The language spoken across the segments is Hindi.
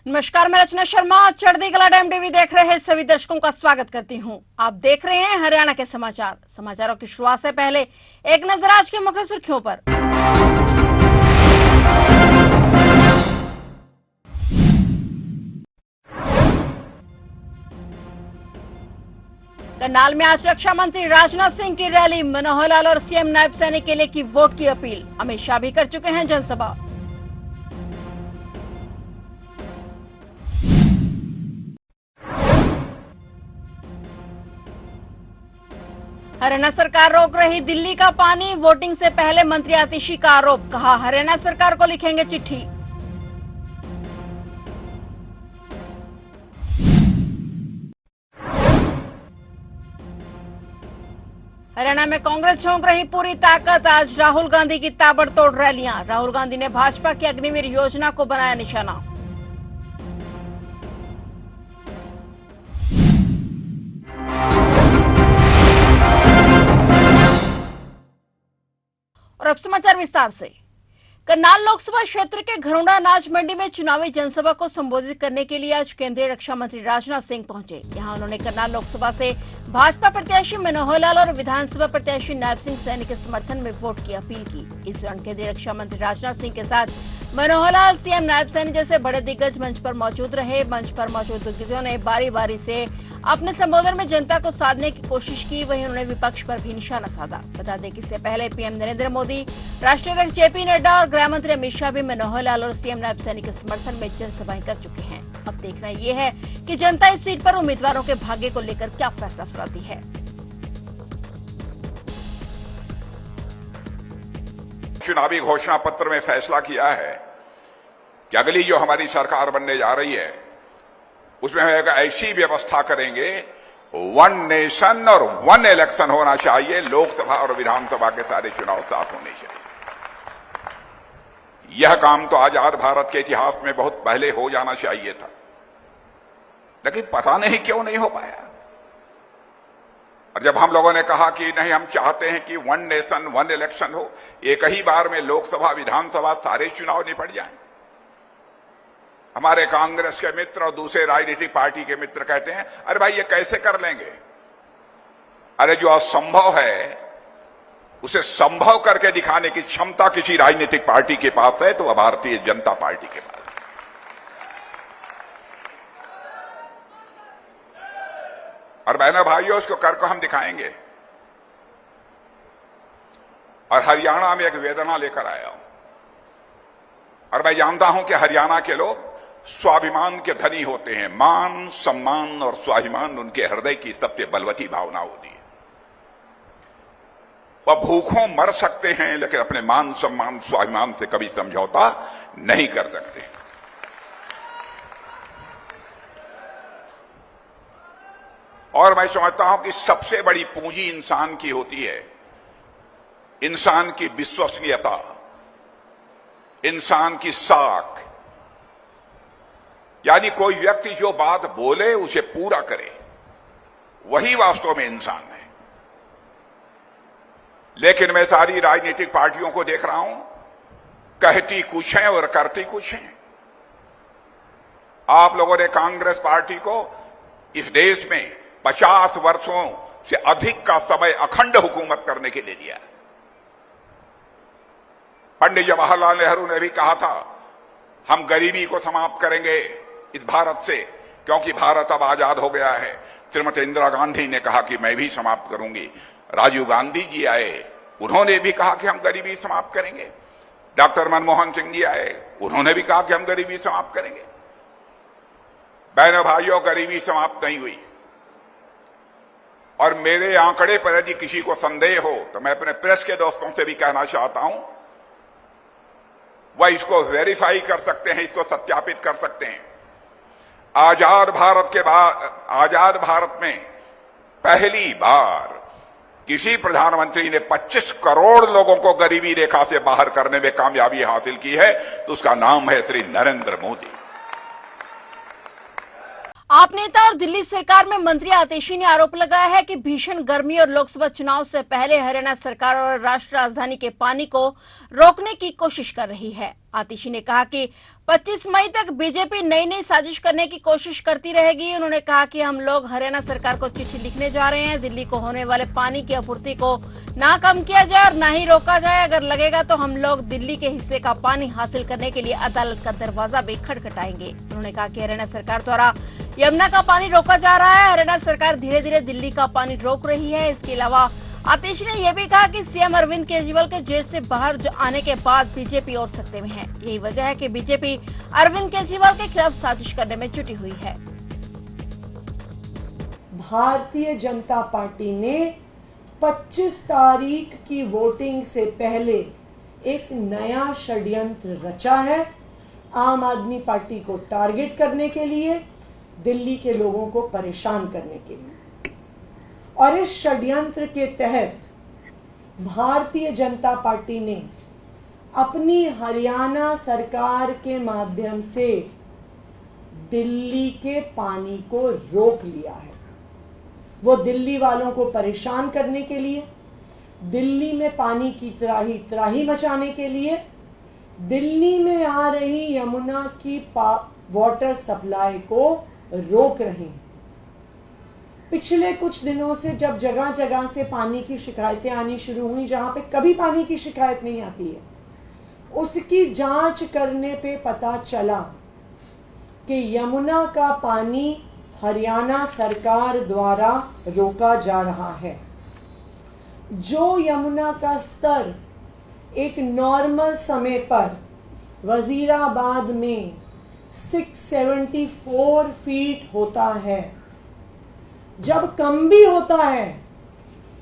नमस्कार, मैं रचना शर्मा चढ़ती कला टाइम टीवी देख रहे सभी दर्शकों का स्वागत करती हूं। आप देख रहे हैं हरियाणा के समाचारों की शुरुआत से पहले एक नजर आज की मुख्य सुर्खियों पर। करनाल में आज रक्षा मंत्री राजनाथ सिंह की रैली। मनोहर लाल और सीएम नायब सैनिक के लिए की वोट की अपील। अमित शाह भी कर चुके हैं जनसभा। हरियाणा सरकार रोक रही दिल्ली का पानी। वोटिंग से पहले मंत्री आतिशी का आरोप। कहा हरियाणा सरकार को लिखेंगे चिट्ठी। हरियाणा में कांग्रेस झोंक रही पूरी ताकत। आज राहुल गांधी की ताबड़तोड़ रैलियां। राहुल गांधी ने भाजपा की अग्निवीर योजना को बनाया निशाना। और अब समाचार विस्तार से। करनाल लोकसभा क्षेत्र के घरोंडा अनाज मंडी में चुनावी जनसभा को संबोधित करने के लिए आज केंद्रीय रक्षा मंत्री राजनाथ सिंह पहुंचे। यहां उन्होंने करनाल लोकसभा से भाजपा प्रत्याशी मनोहर लाल और विधानसभा प्रत्याशी नायब सिंह सैनी के समर्थन में वोट की अपील की। इस दौरान केंद्रीय रक्षा मंत्री राजनाथ सिंह के साथ मनोहर लाल, सीएम नायब सैनी जैसे बड़े दिग्गज मंच पर मौजूद रहे। मंच पर मौजूद दिग्गजों ने बारी बारी से अपने संबोधन में जनता को साधने की कोशिश की। वहीं उन्होंने विपक्ष पर भी निशाना साधा। बता दें कि इससे पहले पीएम नरेंद्र मोदी, राष्ट्रीय अध्यक्ष जेपी नड्डा और गृह मंत्री अमित शाह भी मनोहर लाल और सीएम नायब सैनी के समर्थन में जनसभाएं कर चुके हैं। अब देखना ये है कि जनता इस सीट पर उम्मीदवारों के भाग्य को लेकर क्या फैसला सुनाती है। चुनावी घोषणा पत्र में फैसला किया है कि अगली जो हमारी सरकार बनने जा रही है उसमें हम एक ऐसी व्यवस्था करेंगे, वन नेशन और वन इलेक्शन होना चाहिए। लोकसभा और विधानसभा के सारे चुनाव साथ होने चाहिए। यह काम तो आजाद भारत के इतिहास में बहुत पहले हो जाना चाहिए था, लेकिन पता नहीं क्यों नहीं हो पाया। और जब हम लोगों ने कहा कि नहीं, हम चाहते हैं कि वन नेशन वन इलेक्शन हो, एक ही बार में लोकसभा विधानसभा सारे चुनाव निपट जाएं, हमारे कांग्रेस के मित्र और दूसरे राजनीतिक पार्टी के मित्र कहते हैं अरे भाई ये कैसे कर लेंगे। अरे जो असंभव है उसे संभव करके दिखाने की क्षमता किसी राजनीतिक पार्टी के पास है तो वह भारतीय जनता पार्टी के पास है। और बहनों भाइयों, उसको करके हम दिखाएंगे। और हरियाणा में एक वेदना लेकर आया हूं, और मैं जानता हूं कि हरियाणा के लोग स्वाभिमान के धनी होते हैं। मान, सम्मान और स्वाभिमान उनके हृदय की सबसे बलवती भावना होती है। वह भूखों मर सकते हैं लेकिन अपने मान, सम्मान, स्वाभिमान से कभी समझौता नहीं कर सकते। और मैं समझता हूं कि सबसे बड़ी पूंजी इंसान की होती है, इंसान की विश्वसनीयता, इंसान की साख। यानी कोई व्यक्ति जो बात बोले उसे पूरा करे, वही वास्तव में इंसान है। लेकिन मैं सारी राजनीतिक पार्टियों को देख रहा हूं, कहती कुछ है और करती कुछ है। आप लोगों ने कांग्रेस पार्टी को इस देश में 50 वर्षों से अधिक का समय अखंड हुकूमत करने के लिए दिया। पंडित जवाहरलाल नेहरू ने भी कहा था हम गरीबी को समाप्त करेंगे इस भारत से, क्योंकि भारत अब आजाद हो गया है। श्रीमती इंदिरा गांधी ने कहा कि मैं भी समाप्त करूंगी। राजीव गांधी जी आए, उन्होंने भी कहा कि हम गरीबी समाप्त करेंगे। डॉक्टर मनमोहन सिंह जी आए, उन्होंने भी कहा कि हम गरीबी समाप्त करेंगे। बहनों भाइयों, गरीबी समाप्त नहीं हुई। और मेरे आंकड़े पर यदि किसी को संदेह हो तो मैं अपने प्रेस के दोस्तों से भी कहना चाहता हूं, वह इसको वेरीफाई कर सकते हैं, इसको सत्यापित कर सकते हैं। आजाद भारत के बाद, आजाद भारत में पहली बार किसी प्रधानमंत्री ने 25 करोड़ लोगों को गरीबी रेखा से बाहर करने में कामयाबी हासिल की है, तो उसका नाम है श्री नरेंद्र मोदी। आप नेता और दिल्ली सरकार में मंत्री आतिशी ने आरोप लगाया है कि भीषण गर्मी और लोकसभा चुनाव से पहले हरियाणा सरकार और राष्ट्रीय राजधानी के पानी को रोकने की कोशिश कर रही है। आतिशी ने कहा कि 25 मई तक बीजेपी नई नई साजिश करने की कोशिश करती रहेगी। उन्होंने कहा कि हम लोग हरियाणा सरकार को चिट्ठी लिखने जा रहे हैं। दिल्ली को होने वाले पानी की आपूर्ति को ना कम किया जाए और ना ही रोका जाए। अगर लगेगा तो हम लोग दिल्ली के हिस्से का पानी हासिल करने के लिए अदालत का दरवाजा भी खटखटाएंगे। उन्होंने कहा कि हरियाणा सरकार द्वारा यमुना का पानी रोका जा रहा है। हरियाणा सरकार धीरे धीरे दिल्ली का पानी रोक रही है। इसके अलावा आतिशी ने यह भी कहा कि सीएम अरविंद केजरीवाल के जेल से बाहर आने के बाद बीजेपी और सत्ते में है। यही वजह है कि बीजेपी अरविंद केजरीवाल के खिलाफ साजिश करने में जुटी हुई है। भारतीय जनता पार्टी ने 25 तारीख की वोटिंग से पहले एक नया षड्यंत्र रचा है आम आदमी पार्टी को टारगेट करने के लिए, दिल्ली के लोगों को परेशान करने के लिए। और इस षड्यंत्र के तहत भारतीय जनता पार्टी ने अपनी हरियाणा सरकार के माध्यम से दिल्ली के पानी को रोक लिया है। वो दिल्ली वालों को परेशान करने के लिए, दिल्ली में पानी की त्राही मचाने के लिए, दिल्ली में आ रही यमुना की वाटर सप्लाई को रोक रहे हैं। पिछले कुछ दिनों से जब जगह जगह से पानी की शिकायतें आनी शुरू हुई, जहां पे कभी पानी की शिकायत नहीं आती है, उसकी जांच करने पे पता चला कि यमुना का पानी हरियाणा सरकार द्वारा रोका जा रहा है। जो यमुना का स्तर एक नॉर्मल समय पर वजीराबाद में 674 फीट होता है, जब कम भी होता है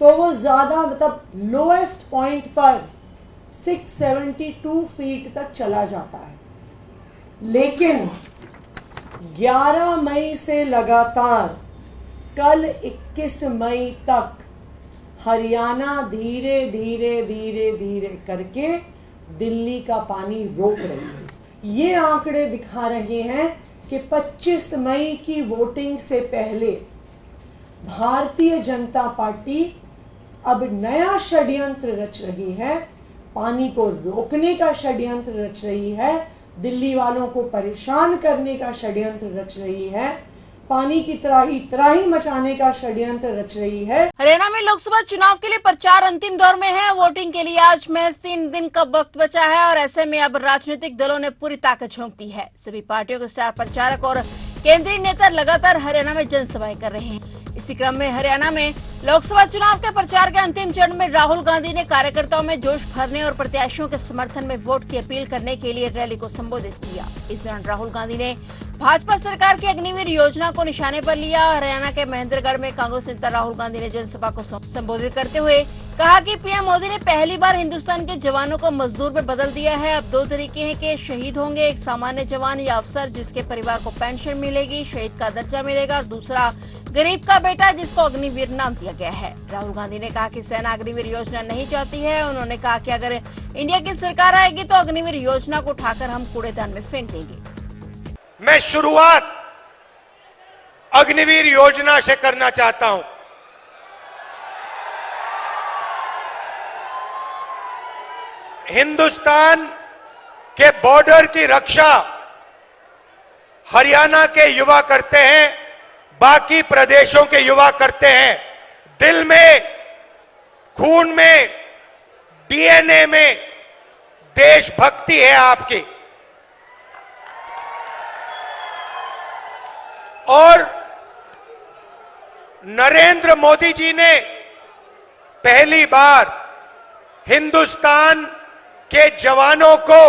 तो वो ज्यादा मतलब लोएस्ट पॉइंट पर 672 फीट तक चला जाता है। लेकिन 11 मई से लगातार कल 21 मई तक हरियाणा धीरे धीरे धीरे धीरे करके दिल्ली का पानी रोक रही है। ये आंकड़े दिखा रहे हैं कि 25 मई की वोटिंग से पहले भारतीय जनता पार्टी अब नया षड्यंत्र रच रही है, पानी को रोकने का षड्यंत्र रच रही है, दिल्ली वालों को परेशान करने का षड्यंत्र रच रही है, पानी की त्राही मचाने का षड्यंत्र रच रही है। हरियाणा में लोकसभा चुनाव के लिए प्रचार अंतिम दौर में है। वोटिंग के लिए आज महज 3 दिन का वक्त बचा है और ऐसे में अब राजनीतिक दलों ने पूरी ताकत झोंक दी है। सभी पार्टियों के स्टार प्रचारक और केंद्रीय नेता लगातार हरियाणा में जनसभाएं कर रहे हैं। इसी क्रम में हरियाणा में लोकसभा चुनाव के प्रचार के अंतिम चरण में राहुल गांधी ने कार्यकर्ताओं में जोश भरने और प्रत्याशियों के समर्थन में वोट की अपील करने के लिए रैली को संबोधित किया। इस दौरान राहुल गांधी ने भाजपा सरकार की अग्निवीर योजना को निशाने पर लिया। हरियाणा के महेंद्रगढ़ में कांग्रेस नेता राहुल गांधी ने जनसभा को संबोधित करते हुए कहा कि पीएम मोदी ने पहली बार हिंदुस्तान के जवानों को मजदूर में बदल दिया है। अब 2 तरीके हैं कि शहीद होंगे, एक सामान्य जवान या अफसर जिसके परिवार को पेंशन मिलेगी, शहीद का दर्जा मिलेगा, और दूसरा गरीब का बेटा जिसको अग्निवीर नाम दिया गया है। राहुल गांधी ने कहा कि सेना अग्निवीर योजना नहीं चाहती है। उन्होंने कहा कि अगर इंडिया की सरकार आएगी तो अग्निवीर योजना को उठाकर हम कूड़ेदान में फेंक देंगे। मैं शुरुआत अग्निवीर योजना से करना चाहता हूं। हिंदुस्तान के बॉर्डर की रक्षा हरियाणा के युवा करते हैं, बाकी प्रदेशों के युवा करते हैं। दिल में, खून में, डीएनए में देशभक्ति है आपकी। और नरेंद्र मोदी जी ने पहली बार हिंदुस्तान के जवानों को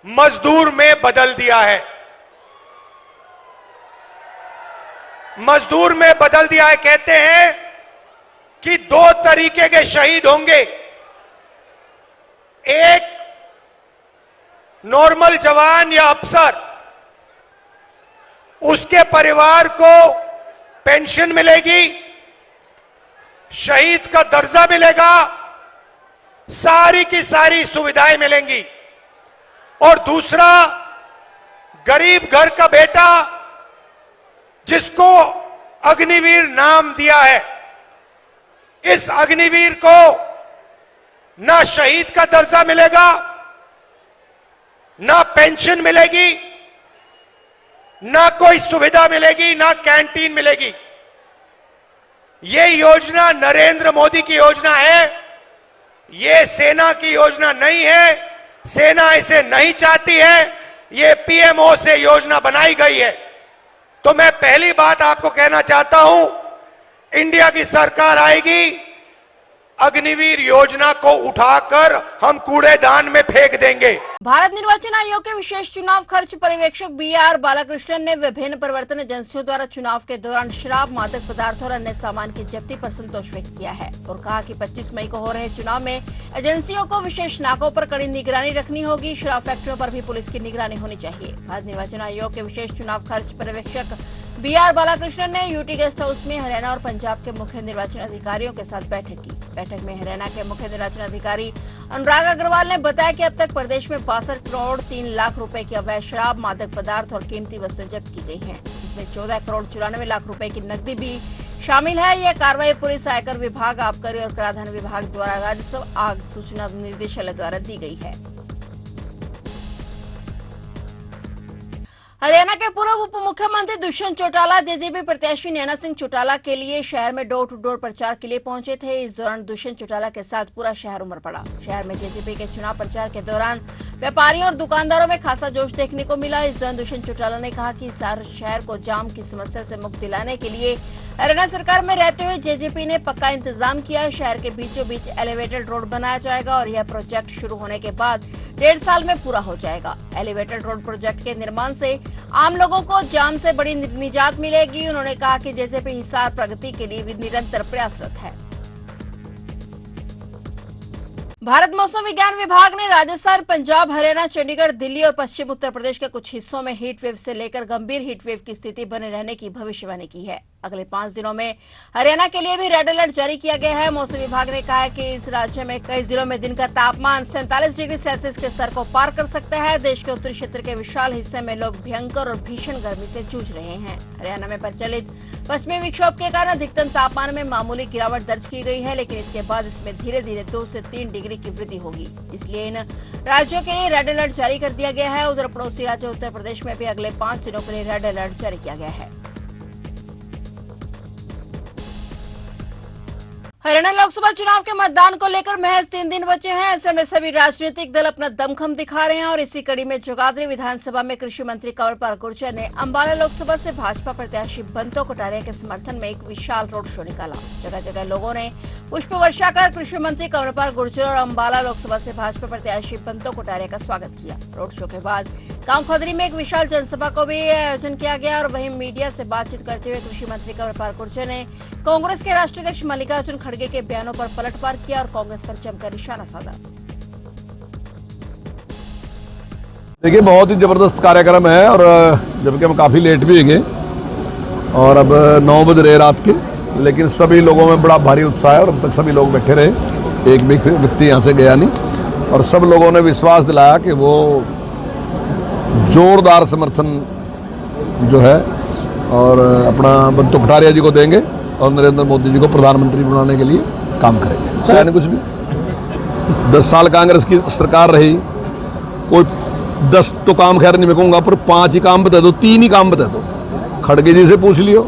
मजदूर में बदल दिया है। मजदूर में बदल दिया है। कहते हैं कि 2 तरीके के शहीद होंगे, एक नॉर्मल जवान या अफसर, उसके परिवार को पेंशन मिलेगी, शहीद का दर्जा मिलेगा, सारी की सारी सुविधाएं मिलेंगी, और दूसरा गरीब घर का बेटा जिसको अग्निवीर नाम दिया है, इस अग्निवीर को ना शहीद का दर्जा मिलेगा, ना पेंशन मिलेगी, ना कोई सुविधा मिलेगी, ना कैंटीन मिलेगी। ये योजना नरेंद्र मोदी की योजना है, ये सेना की योजना नहीं है। सेना इसे नहीं चाहती है, ये पीएमओ से योजना बनाई गई है। तो मैं पहली बात आपको कहना चाहता हूं, इंडिया की सरकार आएगी, अग्निवीर योजना को उठाकर हम कूड़ेदान में फेंक देंगे। भारत निर्वाचन आयोग के विशेष चुनाव खर्च पर्यवेक्षक BR बालाकृष्णन ने विभिन्न प्रवर्तन एजेंसियों द्वारा चुनाव के दौरान शराब, मादक पदार्थ और अन्य सामान की जब्ती पर संतोष व्यक्त किया है और कहा कि 25 मई को हो रहे चुनाव में एजेंसियों को विशेष नाकों पर कड़ी निगरानी रखनी होगी। शराब फैक्ट्रियों पर भी पुलिस की निगरानी होनी चाहिए। भारत निर्वाचन आयोग के विशेष चुनाव खर्च पर्यवेक्षक BR बालाकृष्णन ने यूटी गेस्ट हाउस में हरियाणा और पंजाब के मुख्य निर्वाचन अधिकारियों के साथ बैठक की। बैठक में हरियाणा के मुख्य निर्वाचन अधिकारी अनुराग अग्रवाल ने बताया कि अब तक प्रदेश में 62 करोड़ 3 लाख रुपए की अवैध शराब, मादक पदार्थ और कीमती वस्तुएं जब्त की गई हैं। इसमें 14 करोड़ 94 लाख रुपए की नकदी भी शामिल है। यह कार्रवाई पुलिस, आयकर विभाग, आबकारी और कराधान विभाग द्वारा राजस्व आग सूचना निदेशालय द्वारा दी गई है। हरियाणा के पूर्व उप मुख्यमंत्री दुष्यंत चौटाला जेजेपी प्रत्याशी नैना सिंह चौटाला के लिए शहर में डोर टू डोर प्रचार के लिए पहुंचे थे। इस दौरान दुष्यंत चौटाला के साथ पूरा शहर उमड़ पड़ा। शहर में जेजेपी के चुनाव प्रचार के दौरान व्यापारियों और दुकानदारों में खासा जोश देखने को मिला। इस दौरान दुष्यंत चौटाला ने कहा कि शहर को जाम की समस्या से मुक्त दिलाने के लिए हरियाणा सरकार में रहते हुए जेजेपी ने पक्का इंतजाम किया। शहर के बीचों बीच एलिवेटेड रोड बनाया जाएगा और यह प्रोजेक्ट शुरू होने के बाद 1.5 साल में पूरा हो जाएगा। एलिवेटेड रोड प्रोजेक्ट के निर्माण से आम लोगों को जाम से बड़ी निजात मिलेगी। उन्होंने कहा कि जेजेपी हिसार प्रगति के लिए निरंतर प्रयासरत है। भारत मौसम विज्ञान विभाग ने राजस्थान, पंजाब, हरियाणा, चंडीगढ़, दिल्ली और पश्चिम उत्तर प्रदेश के कुछ हिस्सों में हीट वेव से लेकर गंभीर हीट वेव की स्थिति बने रहने की भविष्यवाणी की है। अगले 5 दिनों में हरियाणा के लिए भी रेड अलर्ट जारी किया गया है। मौसम विभाग ने कहा है कि इस राज्य में कई जिलों में दिन का तापमान 47 डिग्री सेल्सियस के स्तर को पार कर सकता है। देश के उत्तरी क्षेत्र के विशाल हिस्से में लोग भयंकर और भीषण गर्मी से जूझ रहे हैं। हरियाणा में प्रचलित पश्चिमी विक्षोभ के कारण अधिकतम तापमान में मामूली गिरावट दर्ज की गई है, लेकिन इसके बाद इसमें धीरे धीरे 2 से 3 डिग्री की वृद्धि होगी। इसलिए इन राज्यों के लिए रेड अलर्ट जारी कर दिया गया है। उधर पड़ोसी राज्य उत्तर प्रदेश में भी अगले 5 दिनों के लिए रेड अलर्ट जारी किया गया है। हरियाणा लोकसभा चुनाव के मतदान को लेकर महज 3 दिन बचे हैं। ऐसे में सभी राजनीतिक दल अपना दमखम दिखा रहे हैं और इसी कड़ी में जगाधरी विधानसभा में कृषि मंत्री कंवरपाल गुर्जर ने अंबाला लोकसभा से भाजपा प्रत्याशी बंतो कटारिया के समर्थन में एक विशाल रोड शो निकाला। जगह जगह लोगों ने पुष्प वर्षा कर कृषि मंत्री कंवरपाल गुर्जर और अंबाला लोकसभा से भाजपा प्रत्याशी बंतो कटारिया का स्वागत किया। रोड शो के बाद गांव खदरी में एक विशाल जनसभा को भी आयोजन किया गया और वहीं मीडिया से बातचीत करते हुए कृषि मंत्री कंवरपाल गुर्जर ने कांग्रेस के राष्ट्रीय अध्यक्ष मल्लिकार्जुन खड़गे के बयानों पर पलटवार किया और कांग्रेस पर जमकर निशाना साधा। देखिए, बहुत ही जबरदस्त कार्यक्रम है और जबकि हम काफी लेट भी गए और अब 9 बज रहे रात के, लेकिन सभी लोगों में बड़ा भारी उत्साह है और अब तक सभी लोग बैठे रहे। एक भी व्यक्ति यहाँ से गया नहीं और सब लोगों ने विश्वास दिलाया कि वो जोरदार समर्थन जो है और अपना बंतो कटारिया जी को देंगे और नरेंद्र मोदी जी को प्रधानमंत्री बनाने के लिए काम करेंगे। चाहे कुछ भी 10 साल कांग्रेस की सरकार रही, कोई 10 तो काम खैर नहीं मैं कहूँगा, पर 5 ही काम बता दो, 3 ही काम बता दो। खड़गे जी से पूछ लियो,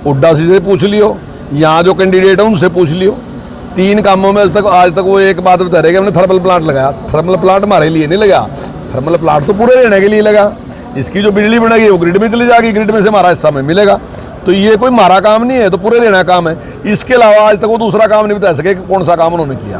हुड्डा जी से पूछ लियो, यहाँ जो कैंडिडेट है उनसे पूछ लियो। 3 कामों में आज तक वो एक बात बता रहे कि हमने थर्मल प्लांट लगाया। थर्मल प्लांट हमारे लिए नहीं लगा, थर्मल प्लांट तो पूरे रहने के लिए लगा। इसकी जो बिजली बनेगी वो ग्रिड में चली जाएगी, ग्रिड में से हमारा हिस्सा में मिलेगा। तो ये कोई हमारा काम नहीं है, तो पूरे रहना काम है। इसके अलावा आज तक वो दूसरा काम नहीं बता सके कि कौन सा काम उन्होंने किया।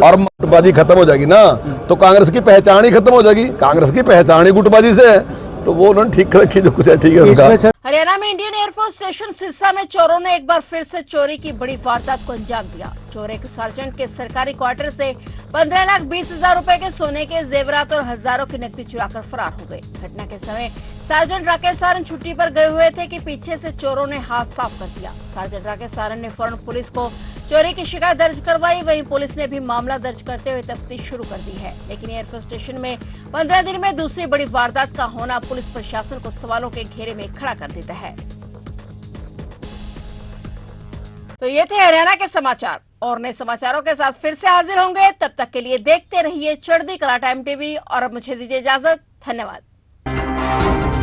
और गुटबाजी खत्म हो जाएगी ना तो कांग्रेस की पहचान ही खत्म हो जाएगी। कांग्रेस की पहचान ही गुटबाजी से है, तो वो उन्होंने ठीक रखी जो कुछ है ठीक है उनका। हरियाणा में इंडियन एयरफोर्स स्टेशन सिरसा में चोरों ने एक बार फिर से चोरी की बड़ी वारदात को अंजाम दिया। चोर एक सार्जेंट के सरकारी क्वार्टर से 15,20,000 रुपए के सोने के जेवरात और हजारों की नकदी चुराकर फरार हो गए। घटना के समय सार्जेंट राकेश सारन छुट्टी पर गए हुए थे कि पीछे से चोरों ने हाथ साफ कर दिया। सार्जेंट राकेश सारन ने फौरन पुलिस को चोरी की शिकायत दर्ज करवाई। वहीं पुलिस ने भी मामला दर्ज करते हुए तफ्तीश शुरू कर दी है। लेकिन एयरफोर्स स्टेशन में 15 दिन में दूसरी बड़ी वारदात का होना पुलिस प्रशासन को सवालों के घेरे में खड़ा कर देता है। तो ये थे हरियाणा के समाचार और नए समाचारों के साथ फिर से हाजिर होंगे। तब तक के लिए देखते रहिए चढ़ती कला टाइम टीवी और अब मुझे दीजिए इजाजत। धन्यवाद।